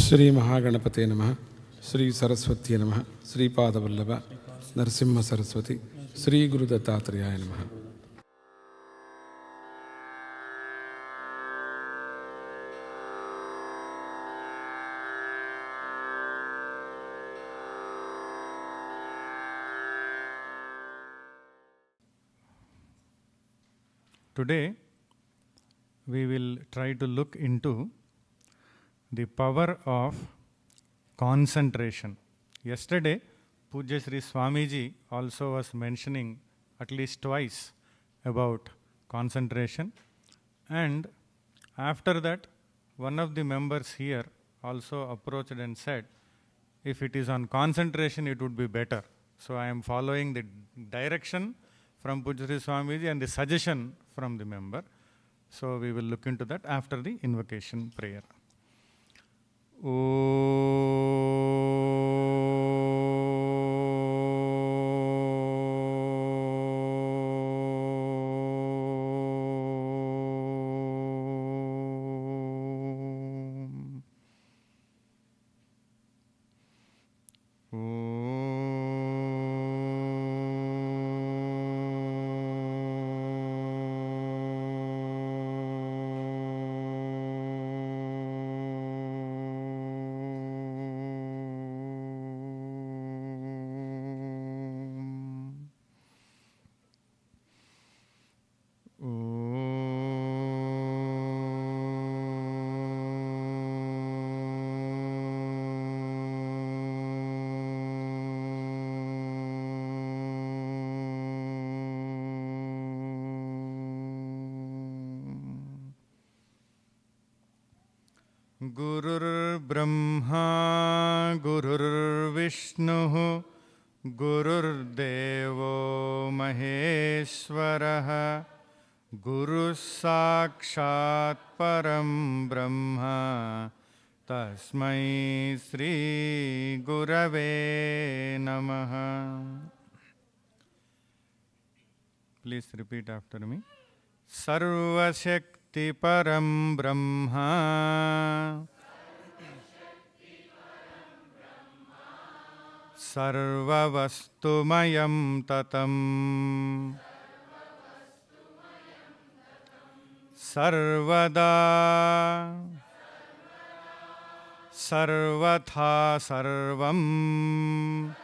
Shri Mahaganapathe Namaha, Shri Saraswati Namaha, Shri Padavallabha, Narasimha Saraswati, Shri Guru Dattatreya Namaha. Today, we will try to look into the power of concentration. Yesterday, Pujya Sri Swamiji also was mentioning at least twice about concentration, and after that, one of the members here also approached and said, if it is on concentration, it would be better. So I am following the direction from Pujya Sri Swamiji and the suggestion from the member. So we will look into that after the invocation prayer. Gurur Brahma, Gurur Vishnu, Gurur Devo Maheshwaraha, Guru Sakshat Param Brahma, Tasmai Sri Gurave Namaha. Please repeat after me. Sarva Shakti Param Brahma, Sarva Vastumayam Tatam, Sarvada, Sarvatha Sarvam,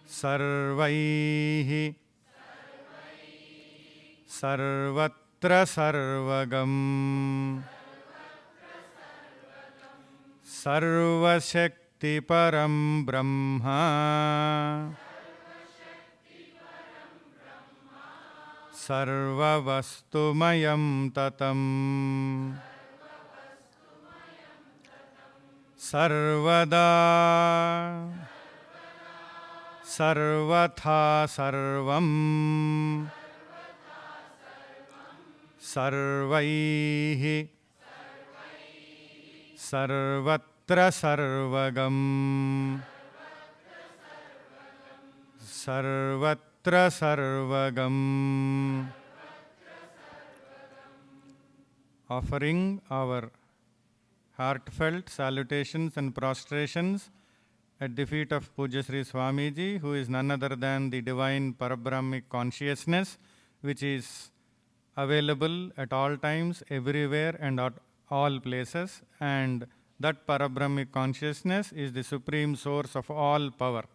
Sarvaihi, Sarvatra Sarvagam, Sarva Shakti Param Brahma, Sarva Vastumayam Tatam, Sarvada, Sarvatha Sarvam, Sarvaihi, Sarvatra Sarvagam, Sarvatra Sarvagam. Offering our heartfelt salutations and prostrations at the feet of Pujya Sri Swamiji, who is none other than the divine Parabrahmic consciousness, which is available at all times, everywhere and at all places, and that Parabrahmic consciousness is the supreme source of all power,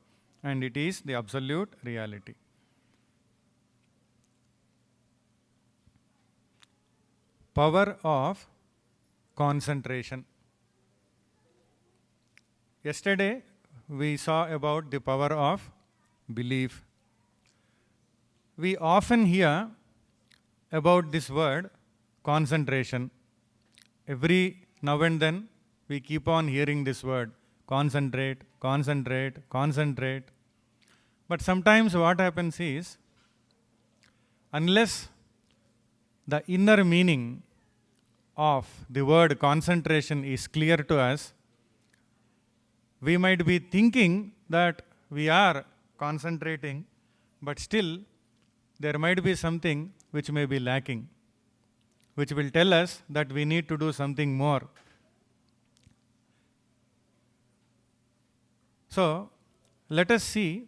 and it is the absolute reality. Power of concentration. Yesterday, we saw about the power of belief. We often hear about this word concentration. Every now and then we keep on hearing this word concentrate, concentrate, concentrate. But sometimes what happens is, unless the inner meaning of the word concentration is clear to us, we might be thinking that we are concentrating, but still there might be something which may be lacking, which will tell us that we need to do something more So, let us see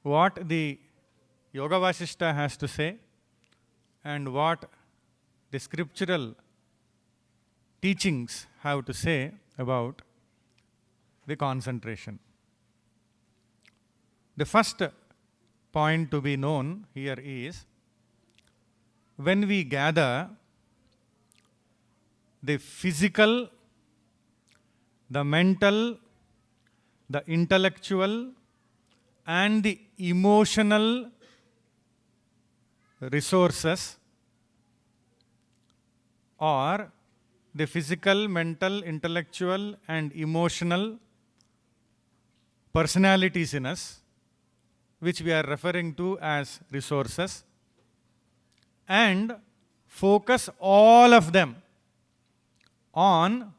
what the Yoga Vasishta has to say and what the scriptural teachings have to say about the concentration. The first point to be known here is, when we gather, the physical, the mental, the intellectual, and the emotional resources, or the physical, mental, intellectual, and emotional personalities in us, which we are referring to as resources, and focus all of them on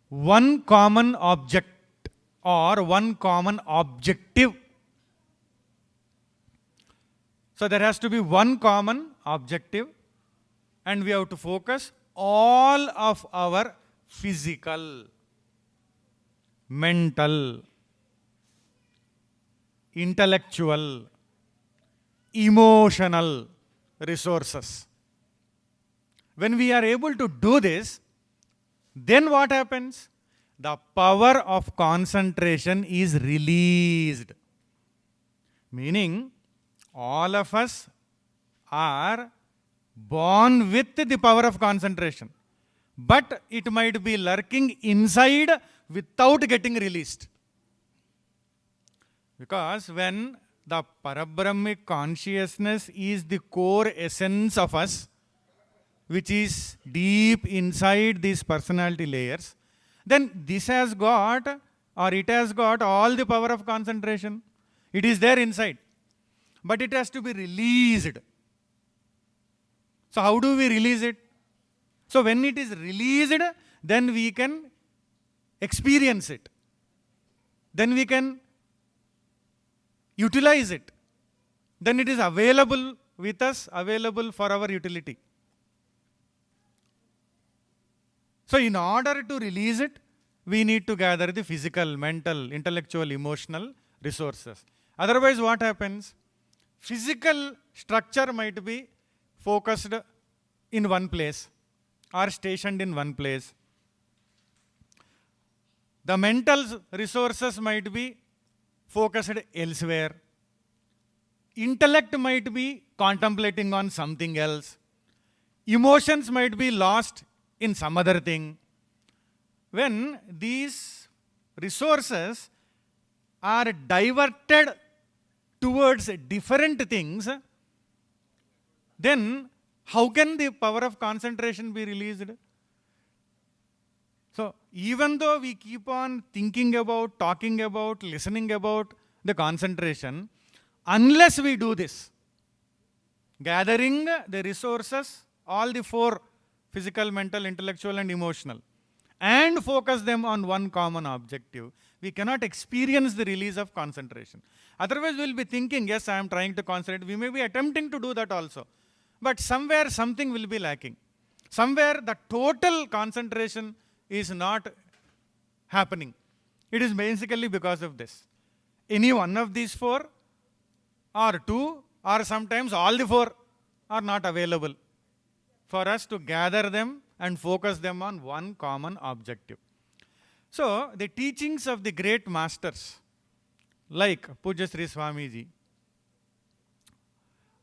one common object or one common objective. So there has to be one common objective, and we have to focus all of our physical, mental, intellectual, emotional resources. When we are able to do this, then what happens? The power of concentration is released. Meaning, all of us are born with the power of concentration, but it might be lurking inside without getting released. Because when the Parabrahmic consciousness is the core essence of us, which is deep inside these personality layers, then this has got, or it has got, all the power of concentration. It is there inside. But it has to be released. So how do we release it? So when it is released, then we can experience it. Then we can utilize it. Then it is available with us, available for our utility. So in order to release it, we need to gather the physical, mental, intellectual, emotional resources. Otherwise what happens? Physical structure might be focused in one place or stationed in one place. The mental resources might be focused elsewhere. Intellect might be contemplating on something else. Emotions might be lost in some other thing. When these resources are diverted towards different things, then how can the power of concentration be released? So, even though we keep on thinking about, talking about, listening about the concentration, unless we do this, gathering the resources, all the four, physical, mental, intellectual, and emotional, and focus them on one common objective, we cannot experience the release of concentration. Otherwise, we will be thinking, yes, I am trying to concentrate. We may be attempting to do that also. But somewhere something will be lacking. Somewhere the total concentration is not happening. It is basically because of this. Any one of these four, or two, or sometimes all the four are not available for us to gather them and focus them on one common objective. So, the teachings of the great masters, like Pujya Sri Swamiji,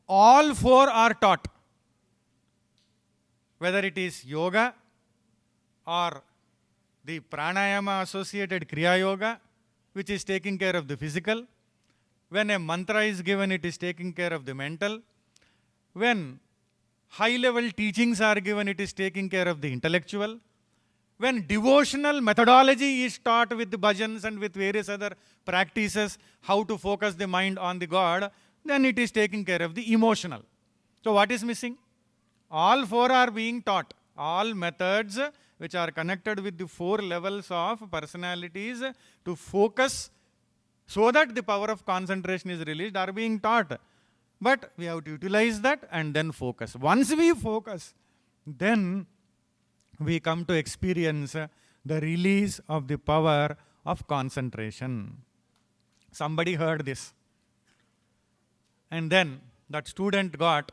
all four are taught. Whether it is yoga or the pranayama associated Kriya Yoga, which is taking care of the physical. When a mantra is given, it is taking care of the mental. When high-level teachings are given, it is taking care of the intellectual. When devotional methodology is taught with the bhajans and with various other practices, how to focus the mind on the God, then it is taking care of the emotional. So what is missing? All four are being taught. All methods which are connected with the four levels of personalities to focus so that the power of concentration is released are being taught. But we have to utilize that and then focus. Once we focus, then we come to experience the release of the power of concentration. Somebody heard this. And then that student got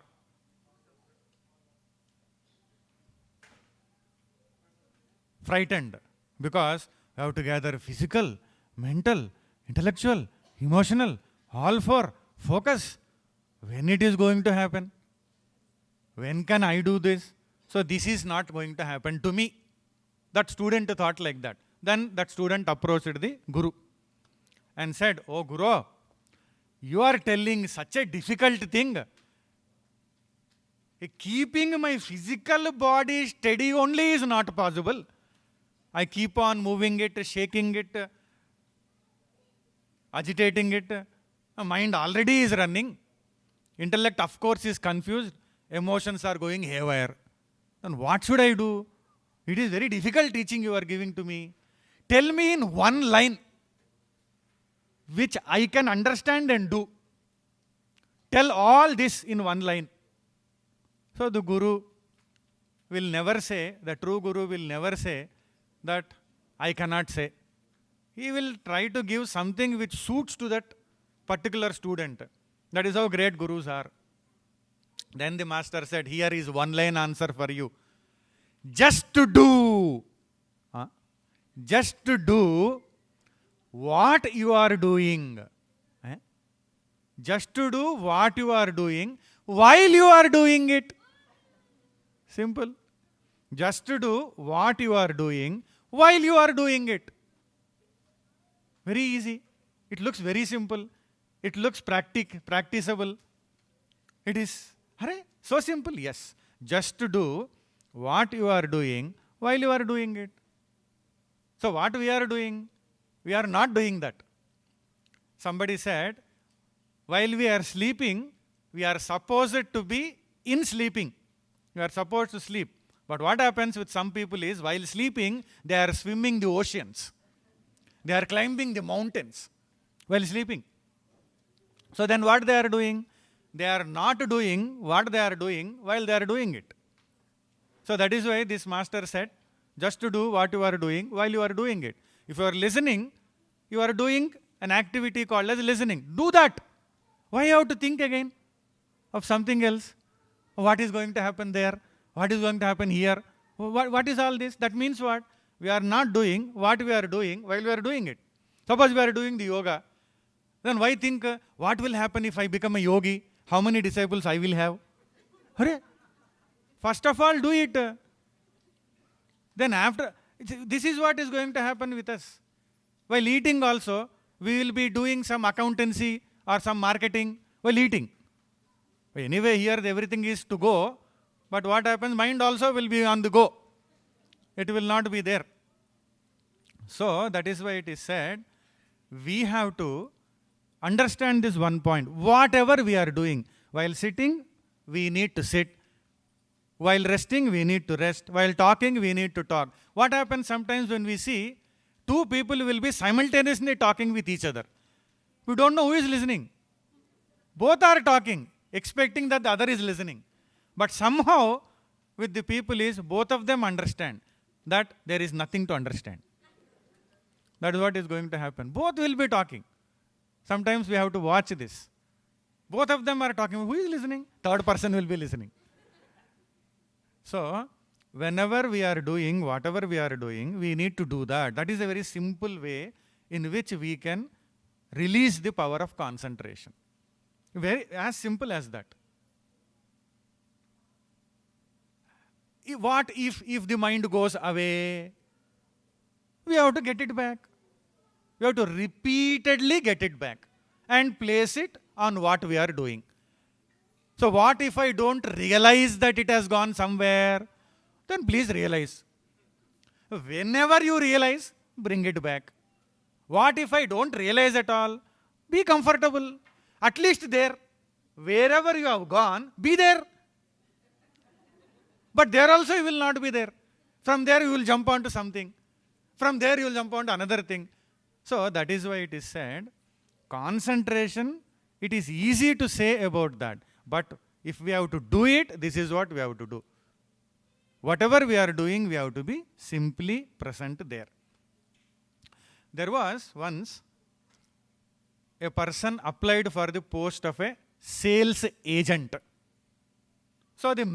frightened because you have to gather physical, mental, intellectual, emotional, all for focus. When it is going to happen? When can I do this? So this is not going to happen to me. That student thought like that. Then that student approached the Guru and said, "Oh Guru, you are telling such a difficult thing. Keeping my physical body steady only is not possible. I keep on moving it, shaking it, agitating it. My mind already is running. Intellect, of course, is confused. Emotions are going haywire. Then what should I do? It is very difficult teaching you are giving to me. Tell me in one line which I can understand and do. Tell all this in one line." So the Guru will never say, the true Guru will never say that I cannot say. He will try to give something which suits to that particular student. That is how great Gurus are. Then the master said, "Here is one line answer for you. Just to do what you are doing. Just to do what you are doing while you are doing it." Simple. Just to do what you are doing while you are doing it. Very easy. It looks very simple. It looks practicable. It is so simple. Yes. Just to do what you are doing while you are doing it. So what we are doing? We are not doing that. Somebody said, while we are sleeping, we are supposed to be in sleeping. We are supposed to sleep. But what happens with some people is, while sleeping, they are swimming the oceans. They are climbing the mountains while sleeping. So then what they are doing? They are not doing what they are doing while they are doing it. So that is why this master said, just to do what you are doing while you are doing it. If you are listening, you are doing an activity called as listening. Do that. Why you have to think again of something else? What is going to happen there? What is going to happen here? What is all this? That means what? We are not doing what we are doing while we are doing it. Suppose we are doing the yoga. Then why think, what will happen if I become a yogi? How many disciples I will have? First of all, do it. Then after, this is what is going to happen with us. While eating also, we will be doing some accountancy or some marketing while eating. Anyway, here everything is to go, but what happens? Mind also will be on the go. It will not be there. So, that is why it is said, we have to understand this one point. Whatever we are doing, while sitting, we need to sit. While resting, we need to rest. While talking, we need to talk. What happens sometimes when we see two people will be simultaneously talking with each other? We don't know who is listening. Both are talking, expecting that the other is listening. But somehow, with the people is, both of them understand that there is nothing to understand. That is what is going to happen. Both will be talking. Sometimes we have to watch this. Both of them are talking. Who is listening? Third person will be listening. So, whenever we are doing whatever we are doing, we need to do that. That is a very simple way in which we can release the power of concentration. Very as simple as that. What if the mind goes away? We have to get it back. We have to repeatedly get it back and place it on what we are doing. So what if I don't realize that it has gone somewhere? Then please realize. Whenever you realize, bring it back. What if I don't realize at all? Be comfortable. At least there. Wherever you have gone, be there. But there also you will not be there. From there you will jump onto something. From there you will jump onto another thing. So that is why it is said, concentration, it is easy to say about that. But if we have to do it, this is what we have to do. Whatever we are doing, we have to be simply present there. There was once a person applied for the post of a sales agent. So the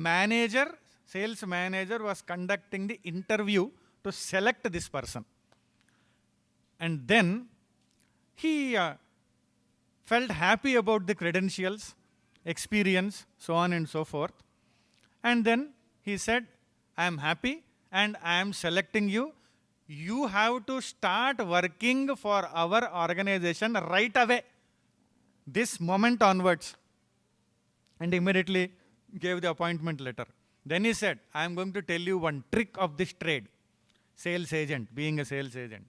sales manager was conducting the interview to select this person. And then he felt happy about the credentials, experience, so on and so forth. And then he said, I am happy and I am selecting you. You have to start working for our organization right away, this moment onwards. And immediately gave the appointment letter. Then he said, I am going to tell you one trick of this trade. Sales agent, being a sales agent.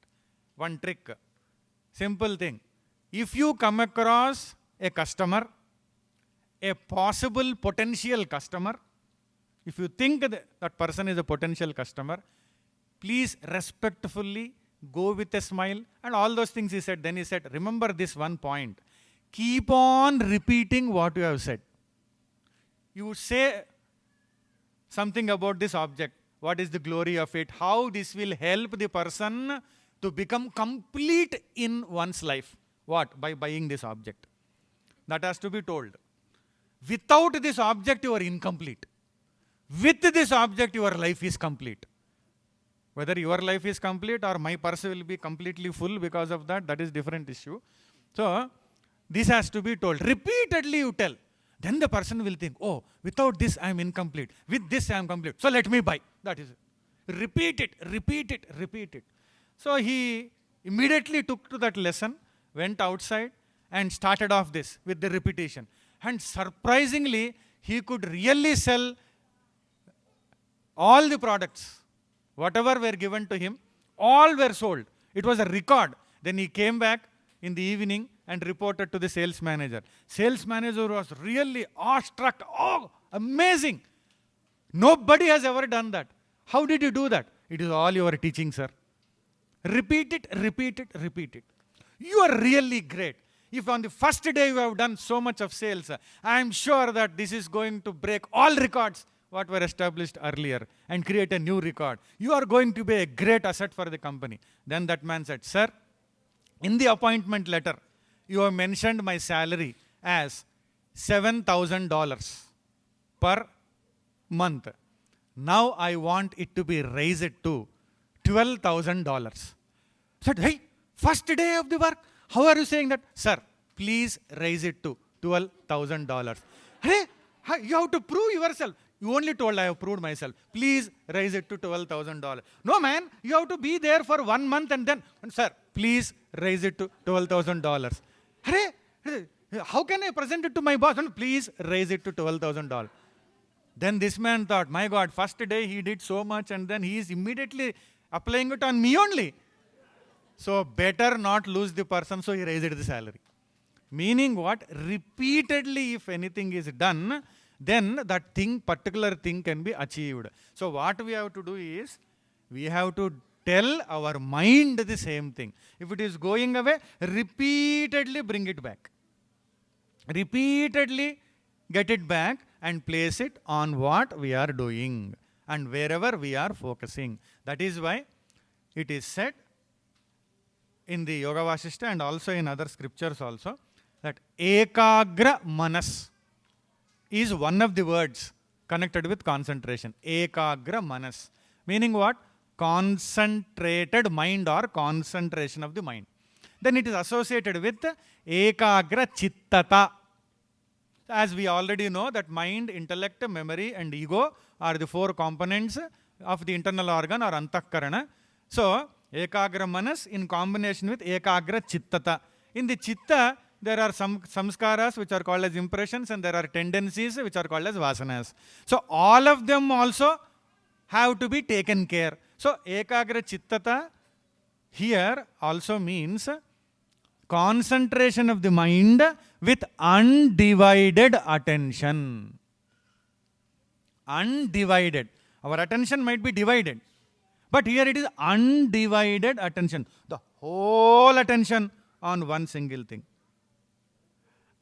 One trick. Simple thing. If you come across a customer, a possible potential customer, if you think that person is a potential customer, please respectfully go with a smile and all those things he said. Then he said, remember this one point. Keep on repeating what you have said. You say something about this object. What is the glory of it? How this will help the person to become complete in one's life. What? By buying this object. That has to be told. Without this object, you are incomplete. With this object, your life is complete. Whether your life is complete or my purse will be completely full because of that, that is different issue. So, this has to be told. Repeatedly you tell. Then the person will think, oh, without this I am incomplete. With this I am complete. So let me buy. That is it. Repeat it, repeat it, repeat it. So he immediately took to that lesson, went outside and started off this with the repetition. And surprisingly, he could really sell all the products. Whatever were given to him, all were sold. It was a record. Then he came back in the evening and reported to the sales manager. Sales manager was really awestruck. Oh, amazing. Nobody has ever done that. How did you do that? It is all your teaching, sir. Repeat it, repeat it, repeat it. You are really great. If on the first day you have done so much of sales, I am sure that this is going to break all records what were established earlier and create a new record. You are going to be a great asset for the company. Then that man said, sir, in the appointment letter, you have mentioned my salary as $7,000 per month. Now I want it to be raised to $12,000. I said, hey, first day of the work, how are you saying that? Sir, please raise it to $12,000. Hey, you have to prove yourself. You only told I have proved myself. Please raise it to $12,000. No, man, you have to be there for 1 month and then, sir, please raise it to $12,000. Hey, how can I present it to my boss? Please raise it to $12,000. Then this man thought, my God, first day he did so much and then he is immediately applying it on me only. So better not lose the person, so he raised the salary. Meaning what? Repeatedly, if anything is done, then that thing, particular thing can be achieved. So what we have to do is, we have to tell our mind the same thing. If it is going away, repeatedly bring it back. Repeatedly get it back and place it on what we are doing and wherever we are focusing. That is why it is said in the Yoga Vasishta and also in other scriptures also, that Ekagra Manas is one of the words connected with concentration. Ekagra Manas. Meaning what? Concentrated mind or concentration of the mind. Then it is associated with Ekagra Chittata. As we already know that mind, intellect, memory and ego are the 4 components of the internal organ or Antakarana. So, Ekagra Manas in combination with Ekagra Chittata. In the Chitta, there are some samskaras which are called as impressions and there are tendencies which are called as vasanas. So, all of them also have to be taken care. So, Ekagra Chittata here also means concentration of the mind with undivided attention. Undivided. Our attention might be divided. But here it is undivided attention. The whole attention on one single thing.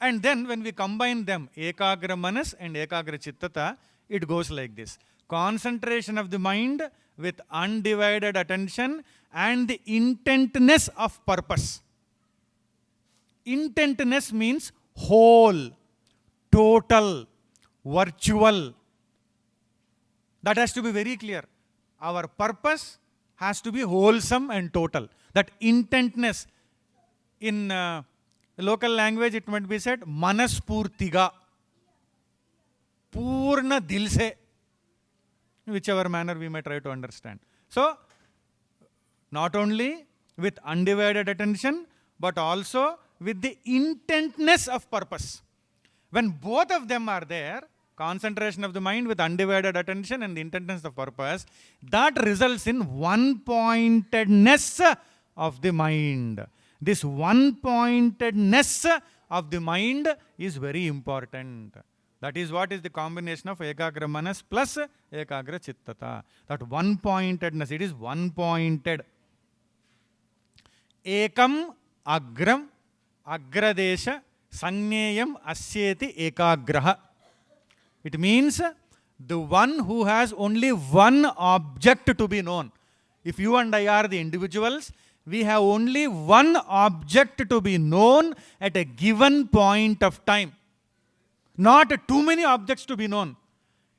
And then when we combine them, Ekagra Manas and Ekagra Chittata, it goes like this. Concentration of the mind with undivided attention and the intentness of purpose. Intentness means whole, total, virtual. That has to be very clear. Our purpose has to be wholesome and total. That intentness, in local language it might be said, manaspurtiga, purna dil se, whichever manner we may try to understand. So, not only with undivided attention, but also with the intentness of purpose. When both of them are there, concentration of the mind with undivided attention and the intentness of purpose, that results in one-pointedness of the mind. This one-pointedness of the mind is very important. That is what is the combination of Ekagra Manas plus Ekagra Chittata. That one-pointedness, it is one-pointed. Ekam agram agradesha sanyeyam asyeti ekagraha. It means the one who has only one object to be known. If you and I are the individuals, we have only one object to be known at a given point of time. Not too many objects to be known.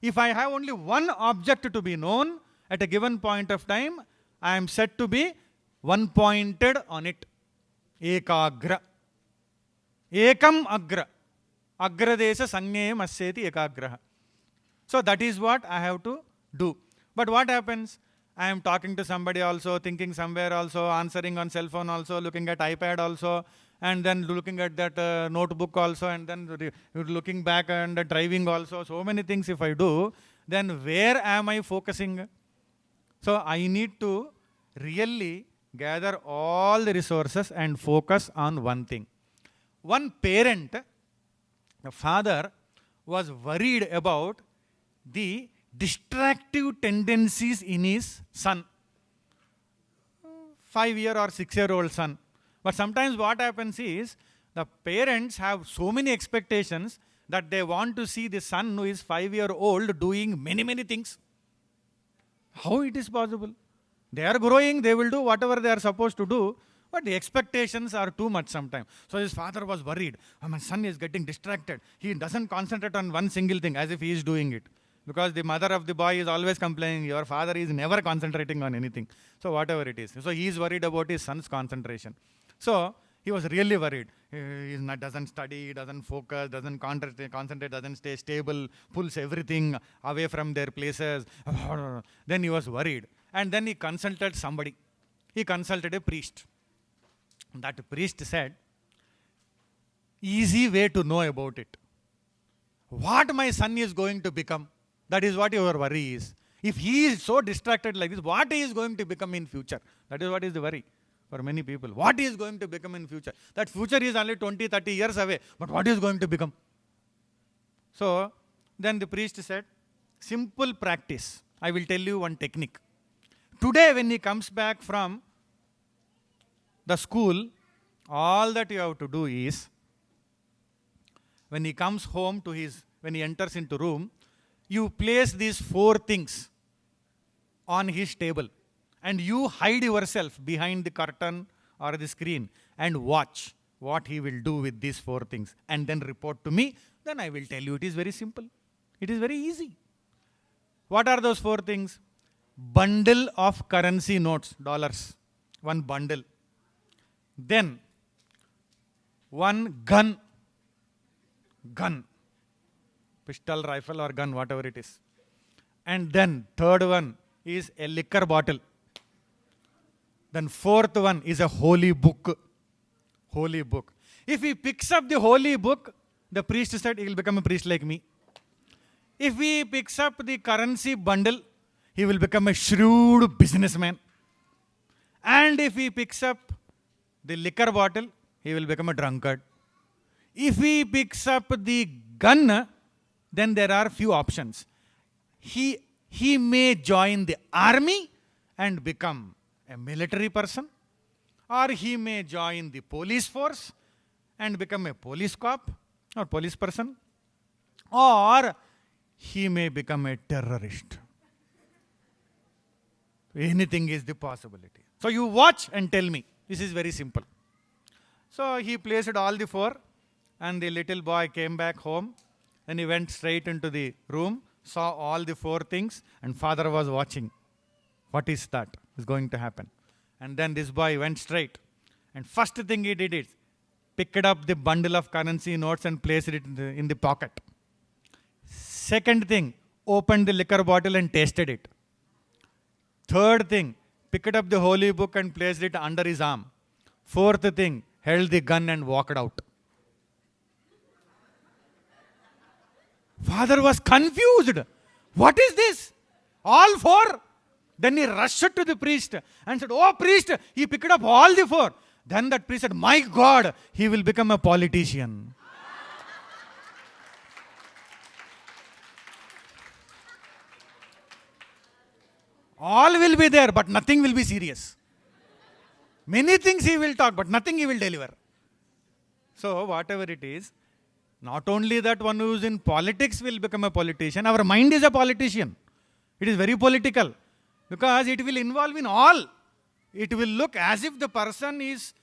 If I have only one object to be known at a given point of time, I am said to be one-pointed on it. Ekagra. Ekam agra. Agradesha sanyeyam asyeti ekagraha. So that is what I have to do. But what happens? I am talking to somebody also, thinking somewhere also, answering on cell phone also, looking at iPad also, and then looking at that notebook also, and then looking back and driving also. So many things if I do, then where am I focusing? So I need to really gather all the resources and focus on one thing. One parent, the father, was worried about the distractive tendencies in his son. 5-year or 6-year-old son. But sometimes what happens is, the parents have so many expectations that they want to see the son who is 5-year-old doing many, many things. How it is possible? They are growing, they will do whatever they are supposed to do, but the expectations are too much sometimes. So his father was worried. Oh, my son is getting distracted. He doesn't concentrate on one single thing as if he is doing it. Because the mother of the boy is always complaining, your father is never concentrating on anything. So whatever it is. So he is worried about his son's concentration. So he was really worried. He doesn't study, doesn't focus, doesn't concentrate, doesn't stay stable, pulls everything away from their places. Then he was worried. And then he consulted somebody. He consulted a priest. That priest said, easy way to know about it. What my son is going to become, that is what your worry is. If he is so distracted like this, what he is going to become in future? That is what is the worry for many people. What he is going to become in future? That future is only 20, 30 years away. But what is going to become? So, then the priest said, simple practice. I will tell you one technique. Today when he comes back from the school, all that you have to do is, when he comes home to when he enters into room, you place these 4 things on his table and you hide yourself behind the curtain or the screen and watch what he will do with these 4 things and then report to me. Then I will tell you. It is very simple. It is very easy. What are those 4 things? Bundle of currency notes, dollars. 1 bundle. Then 1 gun. Pistol, rifle or gun, whatever it is. And then 3rd one is a liquor bottle. Then 4th one is a holy book. Holy book. If he picks up the holy book, the priest said he will become a priest like me. If he picks up the currency bundle, he will become a shrewd businessman. And if he picks up the liquor bottle, he will become a drunkard. If he picks up the gun, then there are few options. He may join the army and become a military person, or he may join the police force and become a police cop or police person, or he may become a terrorist. anything is the possibility. So you watch and tell me. This is very simple. So he placed all the 4, and the little boy came back home, and he went straight into the room, saw all the 4 things, and father was watching. What is that is going to happen? And then this boy went straight, and first thing he did is picked up the bundle of currency notes and placed it in the pocket. Second thing, opened the liquor bottle and tasted it. Third thing, picked up the holy book and placed it under his arm. Fourth thing, held the gun and walked out. Father was confused. What is this? All 4? Then he rushed to the priest and said, "Oh priest, he picked up all the 4. Then that priest said, "My God, he will become a politician." All will be there, but nothing will be serious. Many things he will talk, but nothing he will deliver. So whatever it is, not only that one who is in politics will become a politician, our mind is a politician. It is very political because it will involve in all. It will look as if the person is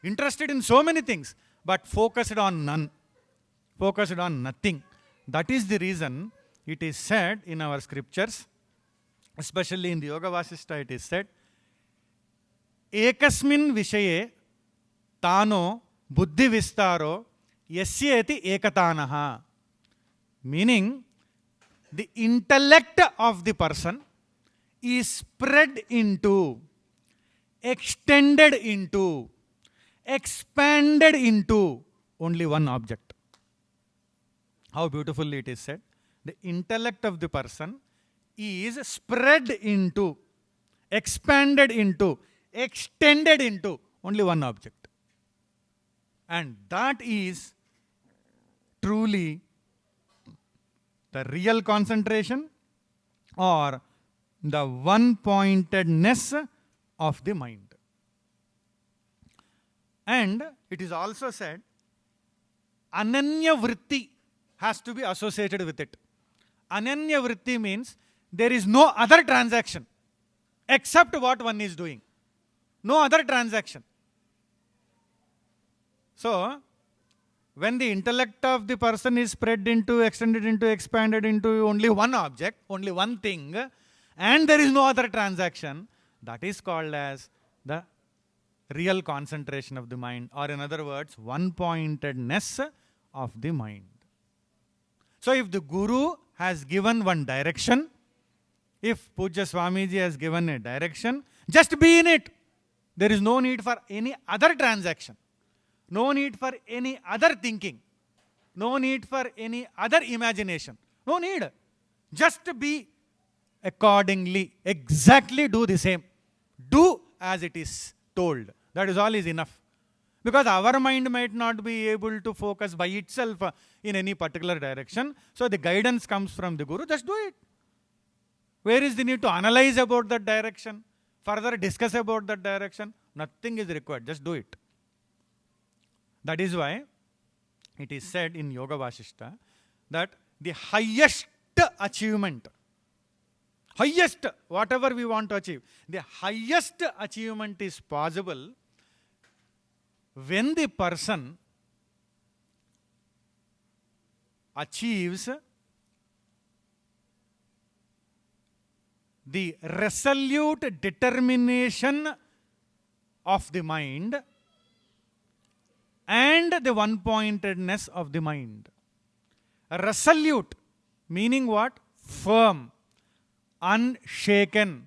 interested in so many things, but focused on none, focused on nothing. That is the reason it is said in our scriptures, especially in the Yoga Vasishta, it is said, Ekasmin Vishaye Tano Buddhi Vistaro Yasyeti Ekatanaha. Meaning, the intellect of the person is spread into, extended into, expanded into only one object. How beautifully it is said. The intellect of the person is spread into, expanded into, extended into only one object. And that is truly the real concentration or the one-pointedness of the mind. And it is also said, Ananya Vritti has to be associated with it. Ananya Vritti means there is no other transaction except what one is doing. No other transaction. So, when the intellect of the person is spread into, extended into, expanded into only one object, only one thing, and there is no other transaction, that is called as the real concentration of the mind, or in other words, one-pointedness of the mind. So, if the Guru has given one direction, if Puja Swamiji has given a direction, just be in it. There is no need for any other transaction. No need for any other thinking. No need for any other imagination. No need. Just be accordingly. Exactly do the same. Do as it is told. That is all is enough. Because our mind might not be able to focus by itself in any particular direction. So the guidance comes from the Guru. Just do it. Where is the need to analyze about that direction? Further discuss about that direction? Nothing is required. Just do it. That is why it is said in Yoga Vasishta that the highest achievement, highest, whatever we want to achieve, the highest achievement is possible when the person achieves the resolute determination of the mind and the one-pointedness of the mind. Resolute, meaning what? Firm, unshaken,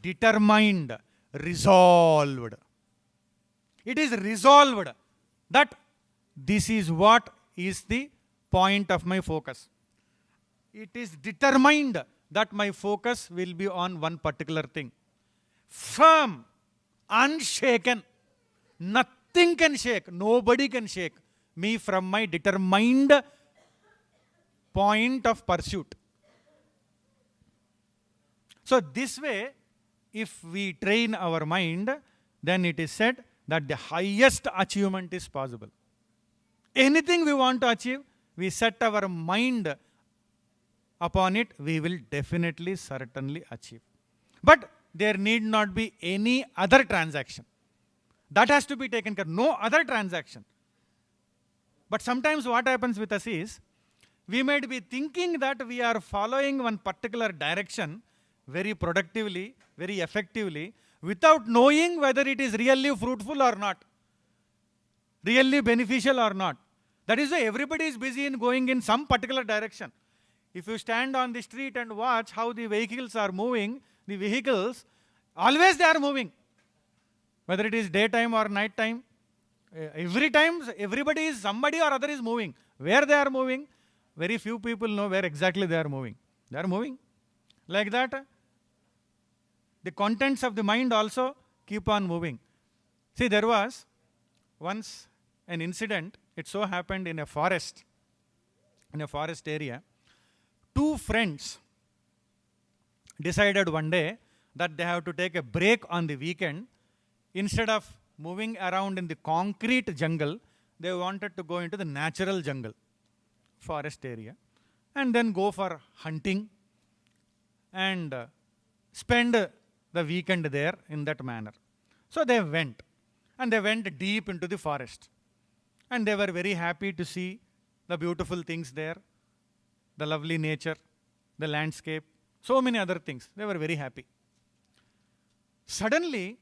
determined, resolved. It is resolved that this is what is the point of my focus. It is determined that my focus will be on one particular thing. Firm, unshaken, nothing can shake, nobody can shake me from my determined point of pursuit. So this way, if we train our mind, then it is said that the highest achievement is possible. Anything we want to achieve, we set our mind upon it, we will definitely, certainly achieve. But there need not be any other transaction. That has to be taken care of. No other transaction. But sometimes what happens with us is, we might be thinking that we are following one particular direction very productively, very effectively, without knowing whether it is really fruitful or not, really beneficial or not. That is why everybody is busy in going in some particular direction. If you stand on the street and watch how the vehicles are moving, the vehicles, always they are moving. Whether it is daytime or night time, every time everybody is, somebody or other is moving. Where they are moving, very few people know where exactly they are moving. They are moving. Like that, the contents of the mind also keep on moving. See, there was once an incident. It so happened in a forest area. Two friends decided one day that they have to take a break on the weekend. Instead of moving around in the concrete jungle, they wanted to go into the natural jungle, forest area, and then go for hunting and spend the weekend there in that manner. So they went, and they went deep into the forest. And they were very happy to see the beautiful things there, the lovely nature, the landscape, so many other things. They were very happy. Suddenly,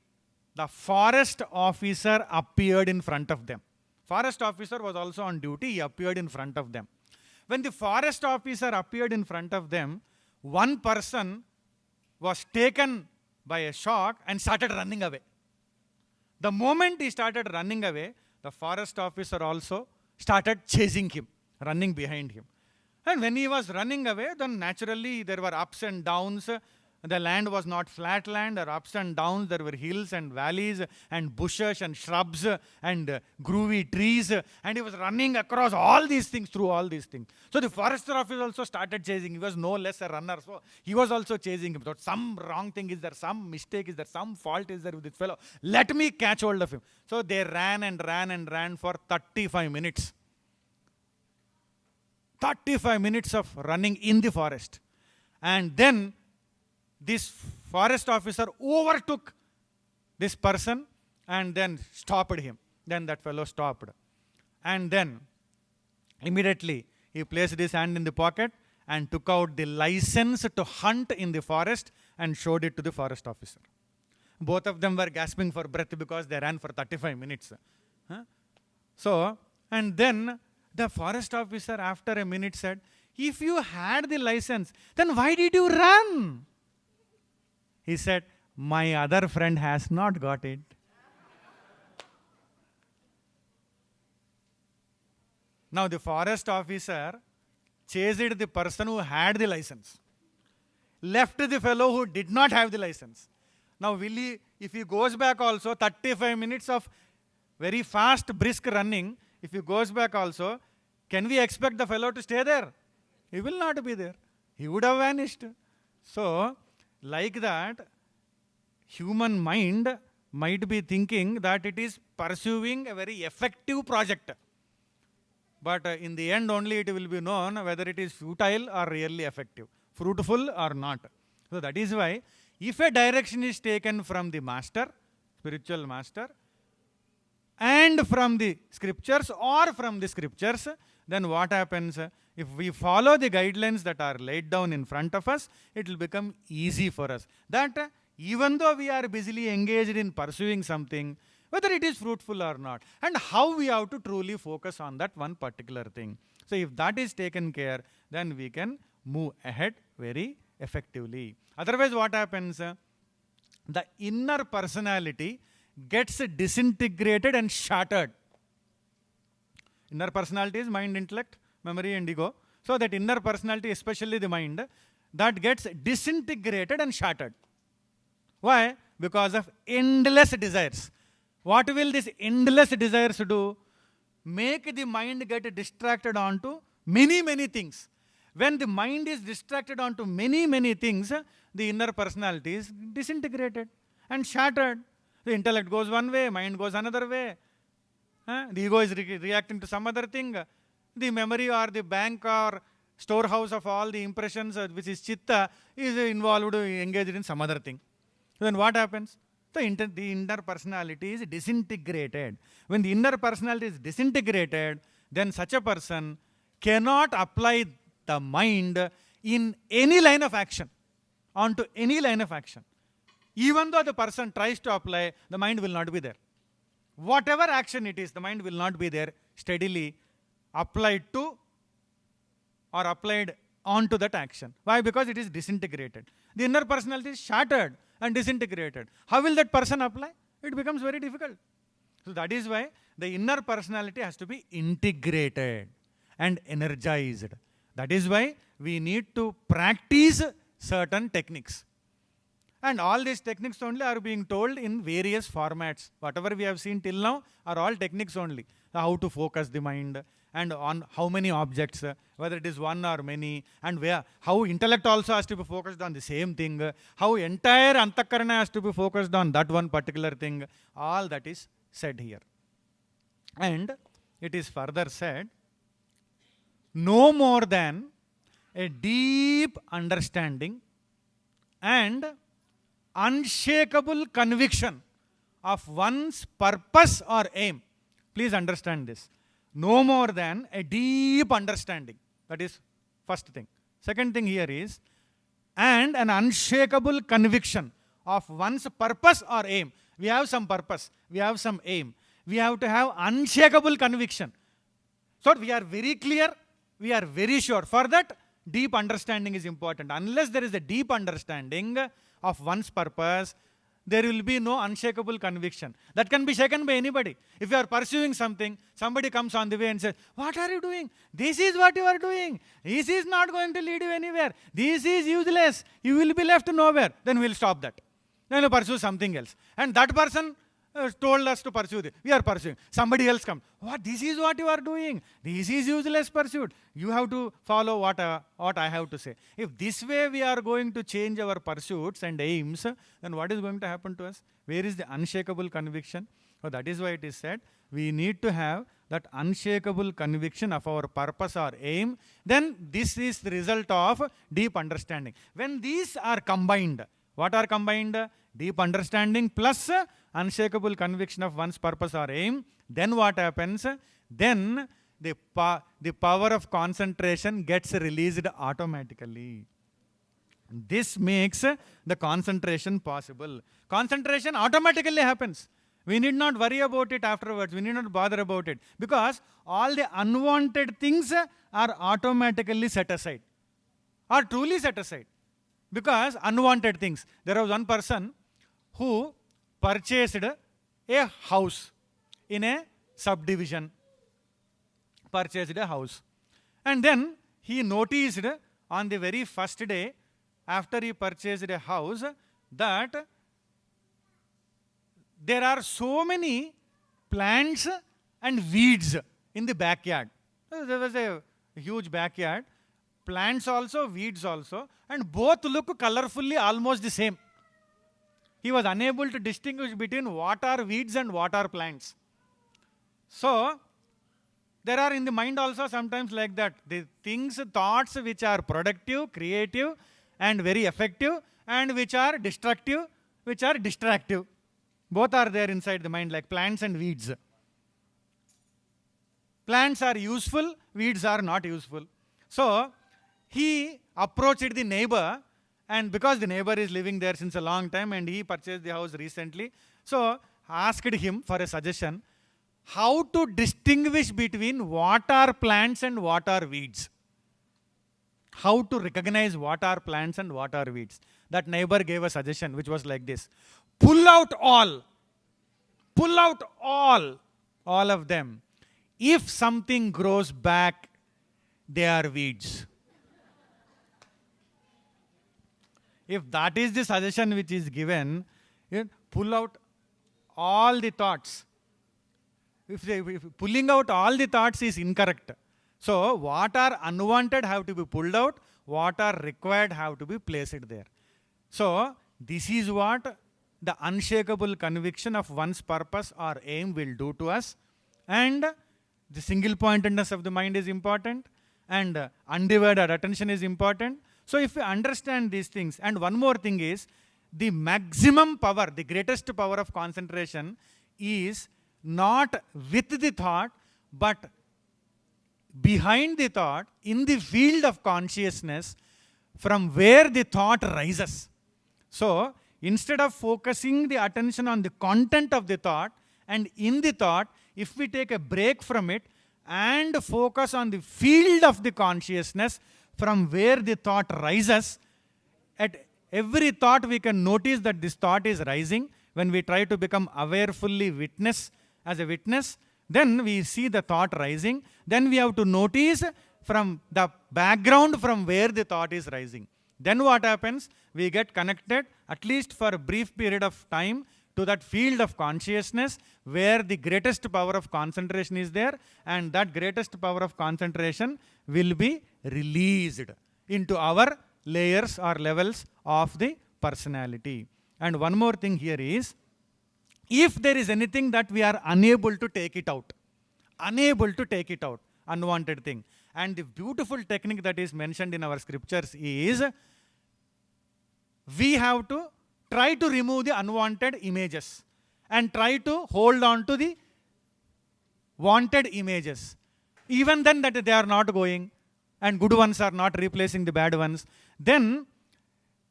the forest officer appeared in front of them. Forest officer was also on duty. He appeared in front of them. When the forest officer appeared in front of them, one person was taken by a shock and started running away. The moment he started running away, the forest officer also started chasing him, running behind him. And when he was running away, then naturally there were ups and downs. The land was not flat land, there were ups and downs, there were hills and valleys and bushes and shrubs and groovy trees, and he was running across all these things, through all these things. So the forester officer also started chasing. He was no less a runner, so he was also chasing him. Thought some wrong thing is there, some mistake is there, some fault is there with this fellow. Let me catch hold of him. So they ran and ran and ran for 35 minutes. 35 minutes of running in the forest. And then this forest officer overtook this person and then stopped him. Then that fellow stopped. And then immediately he placed his hand in the pocket and took out the license to hunt in the forest and showed it to the forest officer. Both of them were gasping for breath because they ran for 35 minutes. So, and then the forest officer after a minute said, "If you had the license, then why did you run?" He said, "My other friend has not got it." Now the forest officer chased the person who had the license, left the fellow who did not have the license. Now will he, if he goes back also, 35 minutes of very fast, brisk running, if he goes back also, can we expect the fellow to stay there? He will not be there. He would have vanished. So, like that, human mind might be thinking that it is pursuing a very effective project. But in the end only it will be known whether it is futile or really effective, fruitful or not. So that is why, if a direction is taken from the master, spiritual master, and from the scriptures or from the scriptures, then what happens? If we follow the guidelines that are laid down in front of us, it will become easy for us. That even though we are busily engaged in pursuing something, whether it is fruitful or not, and how we have to truly focus on that one particular thing. So if that is taken care, then we can move ahead very effectively. Otherwise what happens? The inner personality gets disintegrated and shattered. Inner personality is mind, intellect, memory and ego. So that inner personality, especially the mind, that gets disintegrated and shattered. Why? Because of endless desires. What will these endless desires do? Make the mind get distracted onto many, many things. When the mind is distracted onto many, many things, the inner personality is disintegrated and shattered. The intellect goes one way, mind goes another way. The ego is reacting to some other thing. The memory or the bank or storehouse of all the impressions, which is chitta, is involved, engaged in some other thing. Then what happens? The inner personality is disintegrated. When the inner personality is disintegrated, then such a person cannot apply the mind in any line of action, onto any line of action. Even though the person tries to apply, the mind will not be there. Whatever action it is, the mind will not be there steadily applied to or applied onto that action. Why? Because it is disintegrated. The inner personality is shattered and disintegrated. How will that person apply? It becomes very difficult. So that is why the inner personality has to be integrated and energized. That is why we need to practice certain techniques. And all these techniques only are being told in various formats. Whatever we have seen till now are all techniques only. How to focus the mind and on how many objects, whether it is one or many, and where, how intellect also has to be focused on the same thing, how entire antakarana has to be focused on that one particular thing. All that is said here. And it is further said, no more than a deep understanding and unshakable conviction of one's purpose or aim. Please understand this. No more than a deep understanding. That is first thing. Second thing here is, and an unshakable conviction of one's purpose or aim. We have some purpose. We have some aim. We have to have unshakable conviction. So we are very clear. We are very sure. For that, deep understanding is important. Unless there is a deep understanding of one's purpose, there will be no unshakable conviction. That can be shaken by anybody. If you are pursuing something, somebody comes on the way and says, what are you doing? This is what you are doing. This is not going to lead you anywhere. This is useless. You will be left nowhere. Then we will stop that. Then we'll pursue something else. And that person told us to pursue this. We are pursuing. Somebody else comes. What? This is what you are doing. This is useless pursuit. You have to follow what I have to say. If this way we are going to change our pursuits and aims, then what is going to happen to us? Where is the unshakable conviction? So that is why it is said, we need to have that unshakable conviction of our purpose or aim. Then this is the result of deep understanding. When these are combined, what are combined? Deep understanding plus unshakable conviction of one's purpose or aim. Then what happens? Then the power of concentration gets released automatically. This makes the concentration possible. Concentration automatically happens. We need not worry about it afterwards. We need not bother about it. Because all the unwanted things are automatically set aside. Are truly set aside. Because unwanted things. There was one person who purchased a house in a subdivision. Purchased a house. And then he noticed on the very first day after he purchased a house that there are so many plants and weeds in the backyard. There was a huge backyard. Plants also, weeds also, and both look colorfully almost the same. He was unable to distinguish between what are weeds and what are plants. So, there are in the mind also sometimes like that. The things, thoughts which are productive, creative, and very effective, and which are destructive, which are distractive. Both are there inside the mind, like plants and weeds. Plants are useful, weeds are not useful. So, he approached the neighbor, and because the neighbor is living there since a long time and he purchased the house recently, so asked him for a suggestion, how to distinguish between what are plants and what are weeds. How to recognize what are plants and what are weeds. That neighbor gave a suggestion which was like this. Pull out all of them. If something grows back, they are weeds. If that is the suggestion which is given, pull out all the thoughts. If pulling out all the thoughts is incorrect. So, what are unwanted have to be pulled out, what are required have to be placed there. So, this is what the unshakable conviction of one's purpose or aim will do to us. And the single pointedness of the mind is important, and undivided attention is important. So if we understand these things, and one more thing is, the maximum power, the greatest power of concentration is not with the thought, but behind the thought, in the field of consciousness, from where the thought rises. So, instead of focusing the attention on the content of the thought and in the thought, if we take a break from it and focus on the field of the consciousness from where the thought rises, at every thought we can notice that this thought is rising. When we try to become aware fully witness, as a witness, then we see the thought rising. Then we have to notice from the background from where the thought is rising. Then what happens? We get connected, at least for a brief period of time, to that field of consciousness where the greatest power of concentration is there, and that greatest power of concentration will be released into our layers or levels of the personality. And one more thing here is, if there is anything that we are unable to take it out, unwanted thing. And the beautiful technique that is mentioned in our scriptures is, we have to try to remove the unwanted images and try to hold on to the wanted images. Even then that they are not going and good ones are not replacing the bad ones, then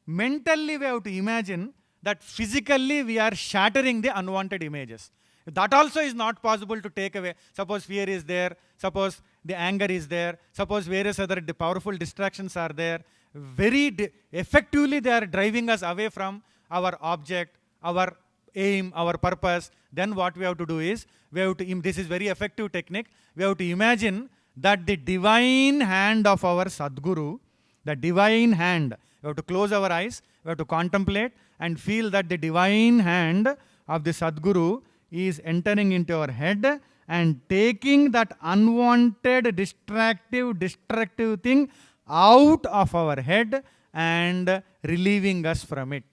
mentally we have to imagine that physically we are shattering the unwanted images. That also is not possible to take away. Suppose fear is there, suppose the anger is there, suppose various other powerful distractions are there. Very effectively they are driving us away from our object, our aim, our purpose. Then what we have to do is, we have to, this is very effective technique, we have to imagine that the divine hand of our Sadguru, the divine hand, we have to close our eyes, we have to contemplate and feel that the divine hand of the Sadguru is entering into our head and taking that unwanted, destructive thing out of our head and relieving us from it.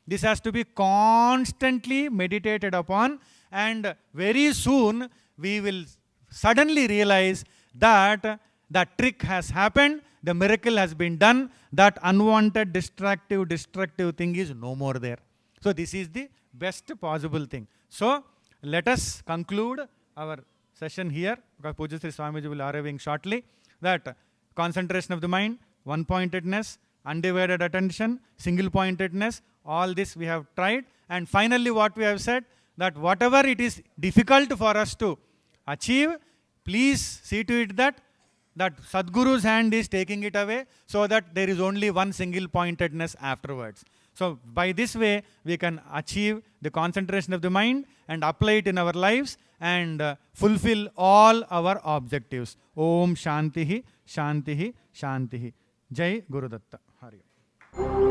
This has to be constantly meditated upon, and very soon we will suddenly realize that that trick has happened, the miracle has been done, that unwanted, destructive thing is no more there. So this is the best possible thing. So let us conclude our session here, because Pujya Sri Swamiji will arriving shortly, that concentration of the mind, one-pointedness, undivided attention, single-pointedness, all this we have tried. And finally what we have said, that whatever it is difficult for us to achieve, please see to it that Sadguru's hand is taking it away, so that there is only one single-pointedness afterwards. So by this way, we can achieve the concentration of the mind and apply it in our lives and fulfill all our objectives. Om Shantihi, Shantihi, Shantihi. Jai Gurudatta. Hari Om.